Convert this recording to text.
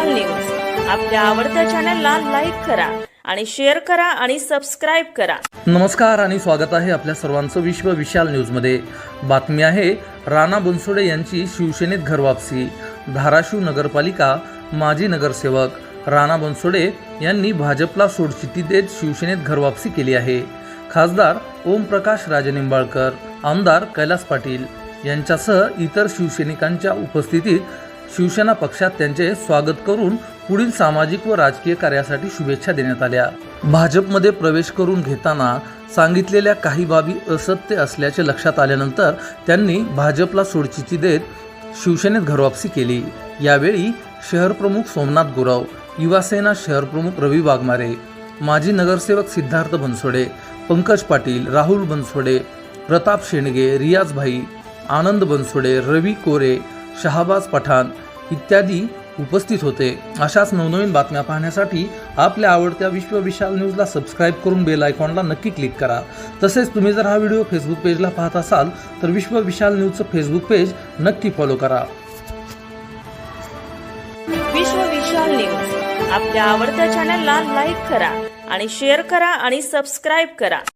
विशाल news आपल्या आवडत्या चॅनलला लाईक करा आणि शेअर करा आणि सबस्क्राइब करा। नमस्कार आणि स्वागत आहे आपल्या सर्वांचं विश्व विशाल न्यूजमध्ये। बातमी आहे राणा बनसोडे यांची शिवसेनेत घरवापसी। धाराशिव नगरपालिका माजी नगरसेवक राणा बनसोडे यांनी भाजपला सोडचिठ्ठी देत शिवसेनेत घरवापसी केली आहे। खासदार ओमप्रकाश राजेनिंबाळकर, आमदार कैलास पाटील यांच्यासह इतर शिवसैनिकांच्या उपस्थितीत शिवसेना पक्षात त्यांचे स्वागत करून पुढील सामाजिक व राजकीय कार्यासाठी शुभेच्छा देण्यात आल्या। भाजपमध्ये प्रवेश करून घेताना सांगितलेल्या काही बाबी असत्य असल्याचे लक्षात आल्यानंतर त्यांनी भाजपला सोडचिठ्ठी देत शिवसेनेत घरवापसी केली। यावेळी शहर प्रमुख सोमनाथ गुरव, युवासेना शहर प्रमुख रवी वाघमारे, माजी नगरसेवक सिद्धार्थ बनसोडे, पंकज पाटील, राहुल बनसोडे, प्रताप शेंडगे, रियाज भाई, आनंद बनसोडे, रवी कोरे, शहाबाज पठाण इत्यादी उपस्थित होते। अशाच नवनवीन बातम्या पाहण्यासाठी आपल्या आवडत्या विश्व विशाल न्यूजला सबस्क्राइब करून बेल आयकॉनला नक्की क्लिक करा। तसेच तुम्ही जर हा व्हिडिओ फेसबुक पेजला पाहत असाल तर विश्व विशाल न्यूजचं फेसबुक पेज नक्की फॉलो करा। विश्व विशाल न्यूज आपल्या आवडत्या चॅनलला लाईक करा आणि शेअर करा आणि सबस्क्राइब करा।